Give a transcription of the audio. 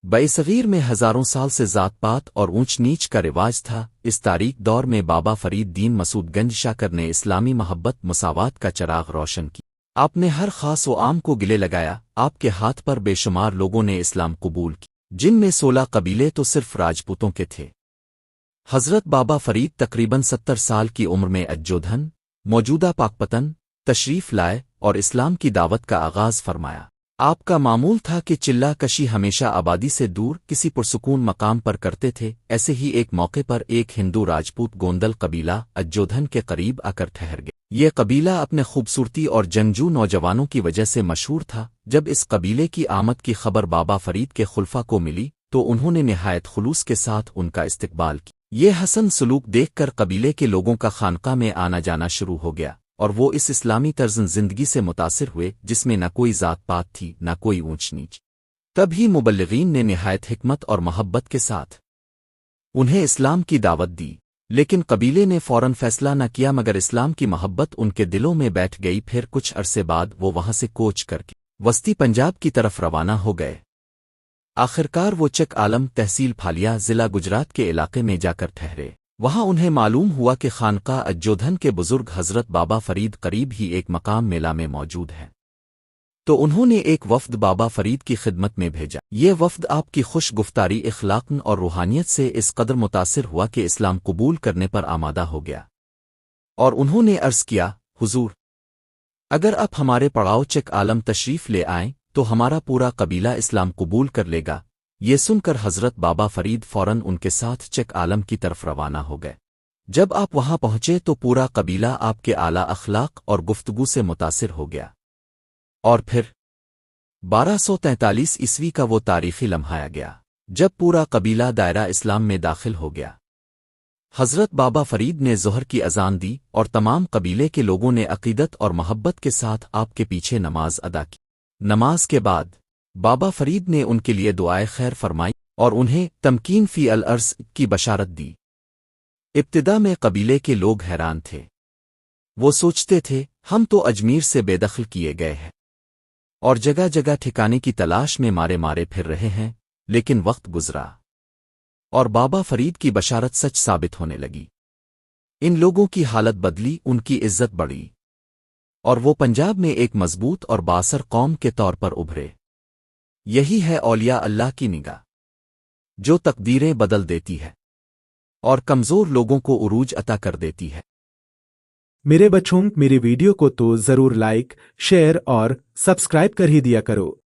बइसगीर में हजारों साल से ज़ात पात और ऊंच नीच का रिवाज था। इस तारीख दौर में बाबा फरीद दीन मसूदगंज शाकर ने इस्लामी मोहब्बत मुसावात का चिराग रोशन की। आपने हर खास व आम को गिले लगाया। आपके हाथ पर बेशुमार लोगों ने इस्लाम कबूल की, जिनमें 16 कबीले तो सिर्फ राजपूतों के थे। हज़रत बाबा फरीद तकरीबन 70 साल की उम्र में अज्जोधन मौजूदा पाकपतन तशरीफ़ लाए और इस्लाम की दावत का आगाज़ फरमाया। आपका मामूल था कि चिल्ला कशी हमेशा आबादी से दूर किसी पुरसुकून मकाम पर करते थे। ऐसे ही एक मौके पर एक हिंदू राजपूत गोंदल कबीला अज्जोधन के करीब आकर ठहर गए। ये कबीला अपने खूबसूरती और जंगजू नौजवानों की वजह से मशहूर था। जब इस कबीले की आमद की खबर बाबा फरीद के खुलफा को मिली तो उन्होंने निहायत खुलूस के साथ उनका इस्तकबाल किया। ये हसन सलूक देखकर कबीले के लोगों का खानका में आना जाना शुरू हो गया और वो इस इस्लामी तर्ज़ ज़िंदगी से मुतासिर हुए जिसमें न कोई ज़ात पात थी न कोई ऊंच नीच। तब ही मुबल्लिगीन ने निहायत हिकमत और मोहब्बत के साथ उन्हें इस्लाम की दावत दी, लेकिन कबीले ने फ़ौरन फैसला न किया मगर इस्लाम की मोहब्बत उनके दिलों में बैठ गई। फिर कुछ अरसे बाद वो वहां से कोच करके वस्ती पंजाब की तरफ रवाना हो गए। आखिरकार वो चक आलम तहसील फालिया ज़िला गुजरात के इलाके में जाकर ठहरे। वहां उन्हें मालूम हुआ कि खानका अज्जोधन के बुजुर्ग हज़रत बाबा फरीद करीब ही एक मकाम मेला में मौजूद हैं। तो उन्होंने एक वफ़द बाबा फरीद की खिदमत में भेजा। ये वफ़द आपकी खुश गुफ्तारी इखलाक़न और रूहानियत से इस कदर मुतासिर हुआ कि इस्लाम कबूल करने पर आमादा हो गया और उन्होंने अर्ज़ किया, हुजूर, अगर आप हमारे पड़ाव चक आलम तशरीफ़ ले आएं तो हमारा पूरा कबीला इस्लाम कबूल कर लेगा। ये सुनकर हज़रत बाबा फरीद फ़ौरन उनके साथ चक आलम की तरफ रवाना हो गए। जब आप वहां पहुंचे तो पूरा कबीला आपके आला अखलाक और गुफ्तगू से मुतासिर हो गया और फिर 1243 ईस्वी का वो तारीख़ी लम्हा आ गया जब पूरा कबीला दायरा इस्लाम में दाखिल हो गया। हज़रत बाबा फरीद ने ज़ोहर की अज़ान दी और तमाम कबीले के लोगों ने अक़ीदत और मोहब्बत के साथ आपके पीछे नमाज अदा की। नमाज के बाद बाबा फरीद ने उनके लिए दुआए खैर फरमाई और उन्हें तमकीन फ़ी अल अर्ज़ की बशारत दी। इब्तिदा में कबीले के लोग हैरान थे। वो सोचते थे हम तो अजमीर से बेदखल किए गए हैं और जगह जगह ठिकाने की तलाश में मारे मारे फिर रहे हैं, लेकिन वक्त गुजरा और बाबा फरीद की बशारत सच साबित होने लगी। इन लोगों की हालत बदली, उनकी इज्जत बढ़ी और वो पंजाब में एक मजबूत और बासर कौम के तौर पर उभरे। यही है औलिया अल्लाह की निगाह, जो तकदीरें बदल देती है और कमज़ोर लोगों को उरूज अता कर देती है। मेरे बच्चों, मेरी वीडियो को तो ज़रूर लाइक, शेयर और सब्सक्राइब कर ही दिया करो।